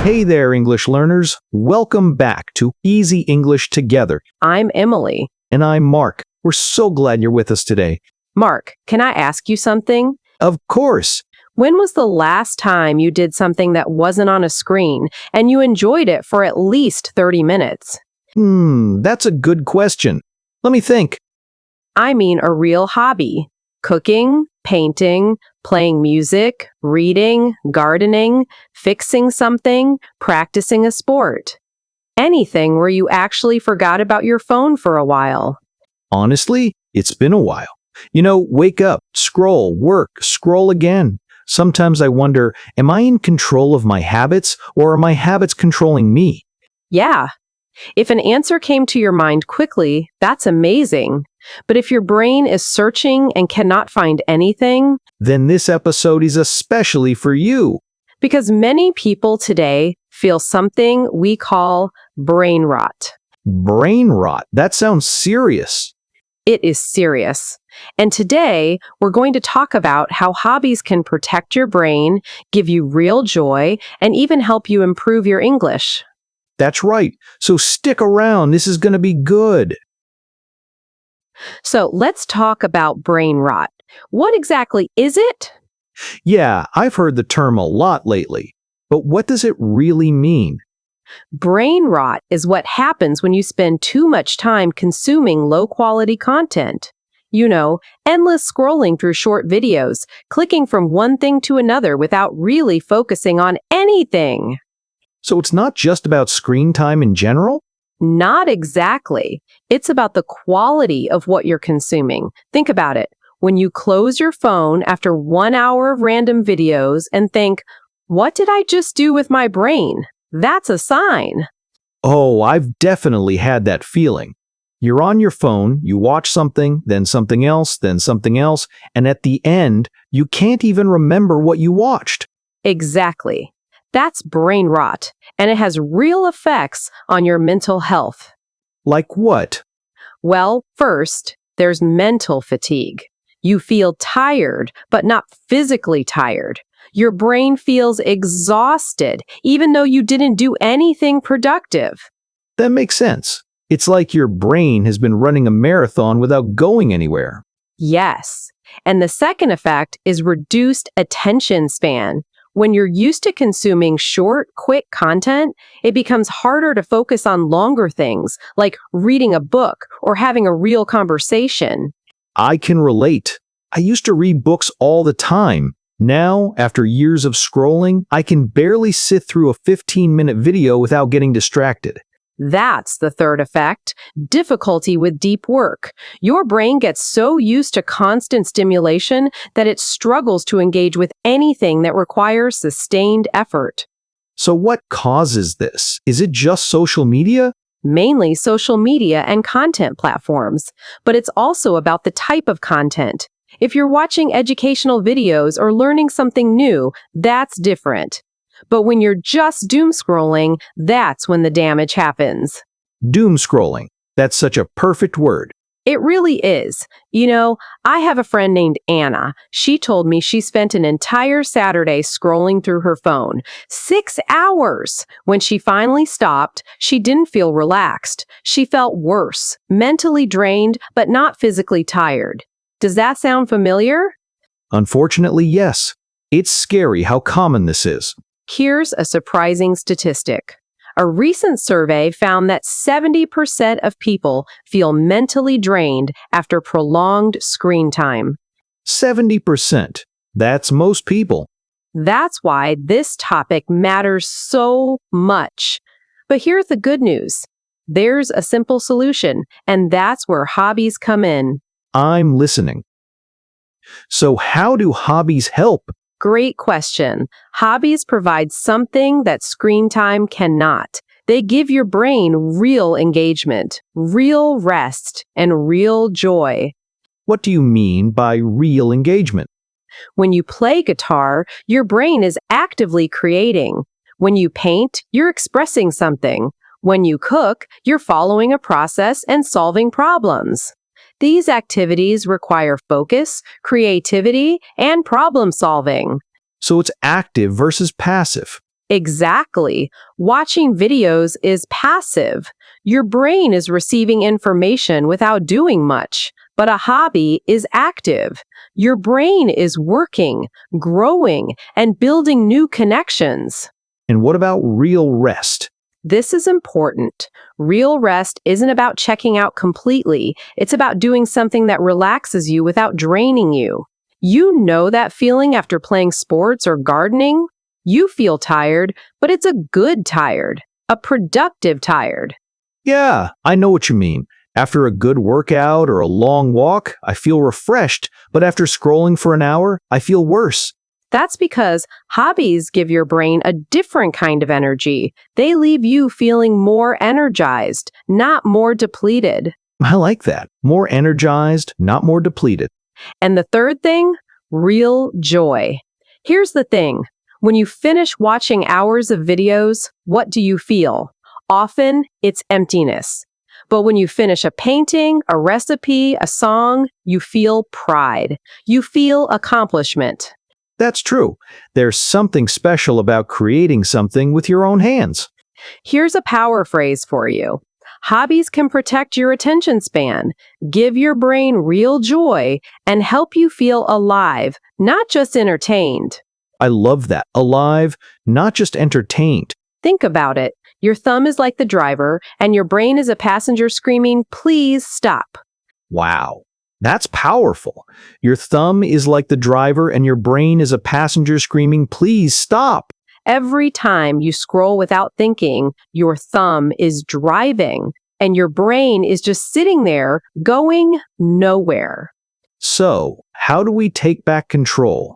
Hey there, English learners. Welcome back to Easy English Together. I'm Emily. And I'm Mark. We're so glad you're with us today. Mark, can I ask you something? Of course. When was the last time you did something that wasn't on a screen and you enjoyed it for at least 30 minutes? That's a good question. Let me think. I mean a real hobby. Cooking, painting, playing music, reading, gardening, fixing something, practicing a sport. Anything where you actually forgot about your phone for a while. Honestly, it's been a while. Wake up, scroll, work, scroll again. Sometimes I wonder, am I in control of my habits or are my habits controlling me? Yeah. If an answer came to your mind quickly, that's amazing. But if your brain is searching and cannot find anything, Then this episode is especially for you. because many people today feel something we call brain rot. Brain rot. That sounds serious. It is serious. And today, we're going to talk about how hobbies can protect your brain, give you real joy, and even help you improve your English. That's right. So stick around. This is going to be good. So let's talk about brain rot. What exactly is it? Yeah, I've heard the term a lot lately. But what does it really mean? Brain rot is what happens when you spend too much time consuming low-quality content. Endless scrolling through short videos, clicking from one thing to another without really focusing on anything. So it's not just about screen time in general? Not exactly. It's about the quality of what you're consuming. Think about it. When you close your phone after 1 hour of random videos and think, what did I just do with my brain? That's a sign. Oh, I've definitely had that feeling. You're on your phone, you watch something, then something else, and at the end, you can't even remember what you watched. Exactly. That's brain rot, and it has real effects on your mental health. Like what? Well, first, there's mental fatigue. You feel tired, but not physically tired. Your brain feels exhausted, even though you didn't do anything productive. That makes sense. It's like your brain has been running a marathon without going anywhere. Yes. And the second effect is reduced attention span. When you're used to consuming short, quick content, it becomes harder to focus on longer things, like reading a book or having a real conversation. I can relate. I used to read books all the time. Now, after years of scrolling, I can barely sit through a 15-minute video without getting distracted. That's the third effect, difficulty with deep work. Your brain gets so used to constant stimulation that it struggles to engage with anything that requires sustained effort. So what causes this? Is it just social media? Mainly social media and content platforms, but it's also about the type of content. If you're watching educational videos or learning something new, that's different. But when you're just doom scrolling, that's when the damage happens. Doom scrolling. That's such a perfect word. It really is. I have a friend named Anna. She told me she spent an entire Saturday scrolling through her phone. 6 hours! When she finally stopped, she didn't feel relaxed. She felt worse, mentally drained, but not physically tired. Does that sound familiar? Unfortunately, yes. It's scary how common this is. Here's a surprising statistic. A recent survey found that 70% of people feel mentally drained after prolonged screen time. 70%. That's most people. That's why this topic matters so much. But here's the good news. There's a simple solution, and that's where hobbies come in. I'm listening. So how do hobbies help? Great question. Hobbies provide something that screen time cannot. They give your brain real engagement, real rest, and real joy. What do you mean by real engagement? When you play guitar, your brain is actively creating. When you paint, you're expressing something. When you cook, you're following a process and solving problems. These activities require focus, creativity, and problem solving. So it's active versus passive. Exactly. Watching videos is passive. Your brain is receiving information without doing much, but a hobby is active. Your brain is working, growing, and building new connections. And what about real rest? This is important. Real rest isn't about checking out completely. It's about doing something that relaxes you without draining you. You know that feeling after playing sports or gardening? You feel tired, but it's a good tired, a productive tired. Yeah, I know what you mean. After a good workout or a long walk, I feel refreshed, but after scrolling for an hour, I feel worse. That's because hobbies give your brain a different kind of energy. They leave you feeling more energized, not more depleted. I like that. More energized, not more depleted. And the third thing, real joy. Here's the thing. When you finish watching hours of videos, what do you feel? Often, it's emptiness. But when you finish a painting, a recipe, a song, you feel pride. You feel accomplishment. That's true. There's something special about creating something with your own hands. Here's a power phrase for you. Hobbies can protect your attention span, give your brain real joy, and help you feel alive, not just entertained. I love that. Alive, not just entertained. Think about it. Your thumb is like the driver, and your brain is a passenger screaming, "Please stop." Wow. That's powerful. Your thumb is like the driver and your brain is a passenger screaming, please stop. Every time you scroll without thinking, your thumb is driving, and your brain is just sitting there, going nowhere. So, how do we take back control?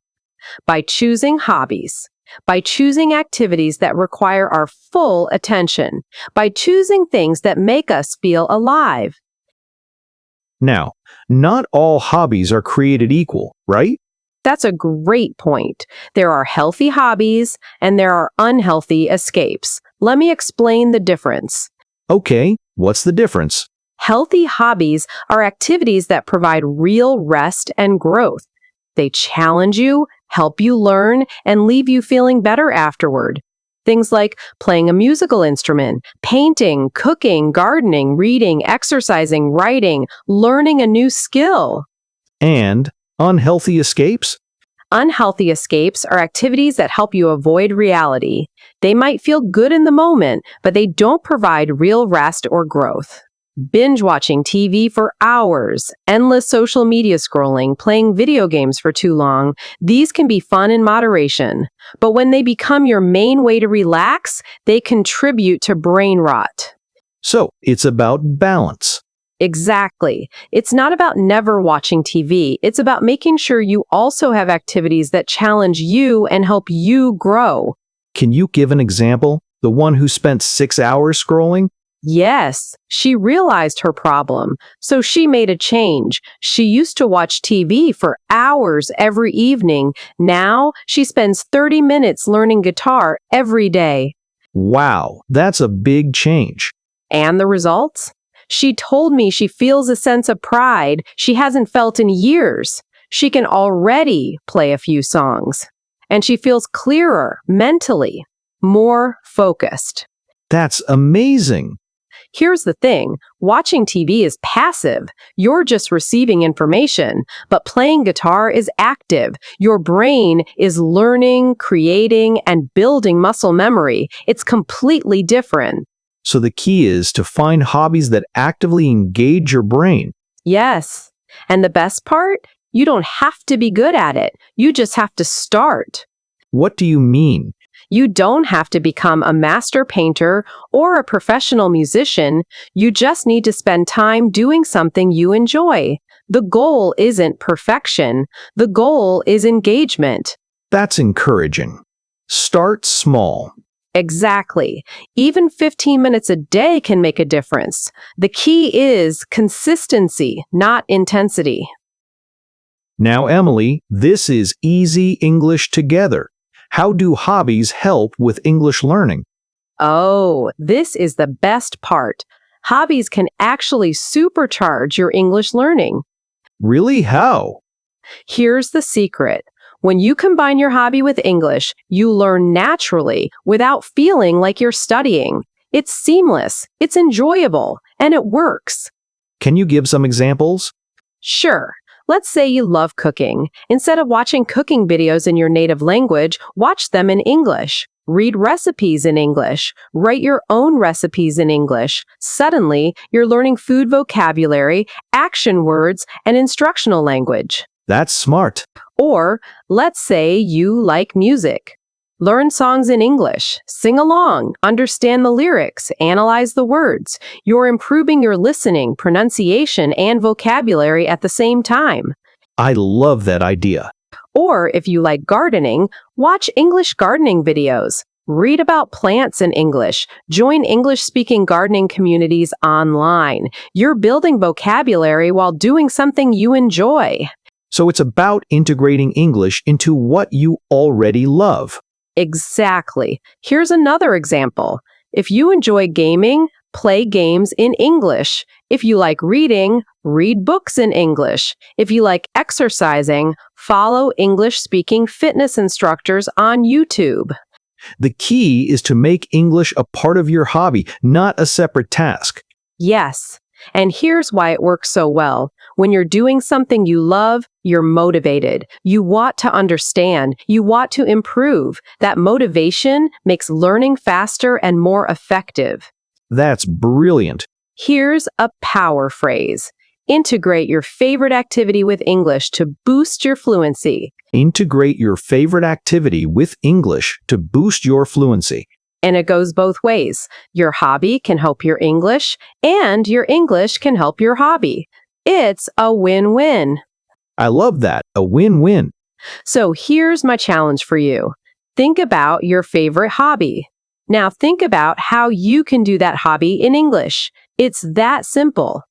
By choosing hobbies, by choosing activities that require our full attention, by choosing things that make us feel alive. Now, not all hobbies are created equal, right? That's a great point. There are healthy hobbies and there are unhealthy escapes. Let me explain the difference. Okay, what's the difference? Healthy hobbies are activities that provide real rest and growth. They challenge you, help you learn, and leave you feeling better afterward. Things like playing a musical instrument, painting, cooking, gardening, reading, exercising, writing, learning a new skill. And unhealthy escapes? Unhealthy escapes are activities that help you avoid reality. They might feel good in the moment, but they don't provide real rest or growth. Binge watching TV for hours, endless social media scrolling, playing video games for too long, these can be fun in moderation. But when they become your main way to relax, they contribute to brain rot. So, it's about balance. Exactly. It's not about never watching TV. It's about making sure you also have activities that challenge you and help you grow. Can you give an example? The one who spent 6 hours scrolling? Yes, she realized her problem, so she made a change. She used to watch TV for hours every evening. Now, she spends 30 minutes learning guitar every day. Wow, that's a big change. And the results? She told me she feels a sense of pride she hasn't felt in years. She can already play a few songs. And she feels clearer mentally, more focused. That's amazing. Here's the thing, watching TV is passive. You're just receiving information, but playing guitar is active. Your brain is learning, creating, and building muscle memory. It's completely different. So the key is to find hobbies that actively engage your brain. Yes. And the best part? You don't have to be good at it. You just have to start. What do you mean? You don't have to become a master painter or a professional musician. You just need to spend time doing something you enjoy. The goal isn't perfection. The goal is engagement. That's encouraging. Start small. Exactly. Even 15 minutes a day can make a difference. The key is consistency, not intensity. Now, Emily, this is Easy English Together. How do hobbies help with English learning? Oh, this is the best part. Hobbies can actually supercharge your English learning. Really? How? Here's the secret. When you combine your hobby with English, you learn naturally without feeling like you're studying. It's seamless, it's enjoyable, and it works. Can you give some examples? Sure. Let's say you love cooking. Instead of watching cooking videos in your native language, watch them in English. Read recipes in English. Write your own recipes in English. Suddenly, you're learning food vocabulary, action words, and instructional language. That's smart. Or, let's say you like music. Learn songs in English, sing along, understand the lyrics, analyze the words. You're improving your listening, pronunciation, and vocabulary at the same time. I love that idea. Or if you like gardening, watch English gardening videos. Read about plants in English. Join English-speaking gardening communities online. You're building vocabulary while doing something you enjoy. So it's about integrating English into what you already love. Exactly. Here's another example. If you enjoy gaming, play games in English. If you like reading, read books in English. If you like exercising, follow English-speaking fitness instructors on YouTube. The key is to make English a part of your hobby, not a separate task. Yes. And here's why it works so well. When you're doing something you love, you're motivated. You want to understand. You want to improve. That motivation makes learning faster and more effective. That's brilliant. Here's a power phrase. Integrate your favorite activity with English to boost your fluency. Integrate your favorite activity with English to boost your fluency. And it goes both ways. Your hobby can help your English, and your English can help your hobby. It's a win-win. I love that. A win-win. So here's my challenge for you. Think about your favorite hobby. Now think about how you can do that hobby in English. It's that simple.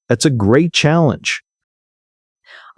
That's a great challenge.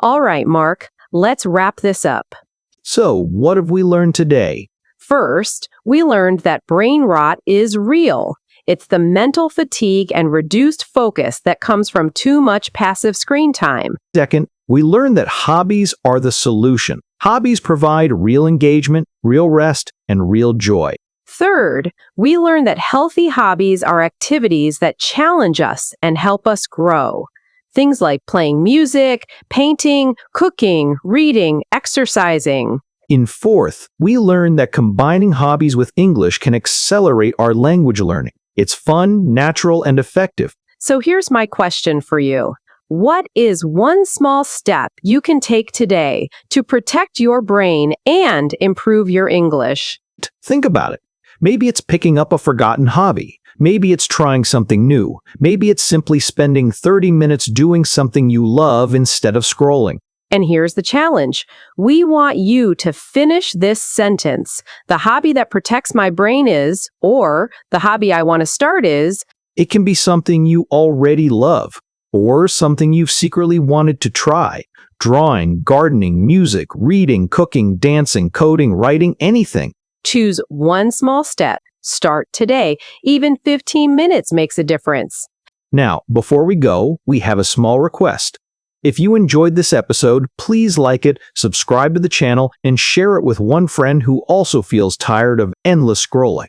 All right, Mark, let's wrap this up. So, what have we learned today? First, we learned that brain rot is real. It's the mental fatigue and reduced focus that comes from too much passive screen time. Second, we learned that hobbies are the solution. Hobbies provide real engagement, real rest, and real joy. Third, we learned that healthy hobbies are activities that challenge us and help us grow. Things like playing music, painting, cooking, reading, exercising. In fourth, we learned that combining hobbies with English can accelerate our language learning. It's fun, natural, and effective. So here's my question for you. What is one small step you can take today to protect your brain and improve your English? Think about it. Maybe it's picking up a forgotten hobby. Maybe it's trying something new. Maybe it's simply spending 30 minutes doing something you love instead of scrolling. And here's the challenge. We want you to finish this sentence. The hobby that protects my brain is, or the hobby I want to start is. It can be something you already love, or something you've secretly wanted to try. Drawing, gardening, music, reading, cooking, dancing, coding, writing, anything. Choose one small step. Start today. Even 15 minutes makes a difference. Now, before we go, we have a small request. If you enjoyed this episode, please like it, subscribe to the channel, and share it with one friend who also feels tired of endless scrolling.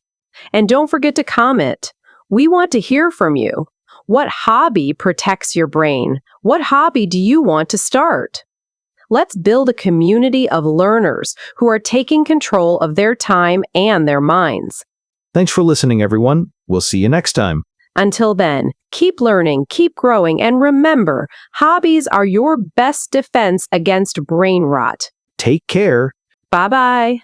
And don't forget to comment. We want to hear from you. What hobby protects your brain? What hobby do you want to start? Let's build a community of learners who are taking control of their time and their minds. Thanks for listening, everyone. We'll see you next time. Until then, keep learning, keep growing, and remember, hobbies are your best defense against brain rot. Take care. Bye-bye.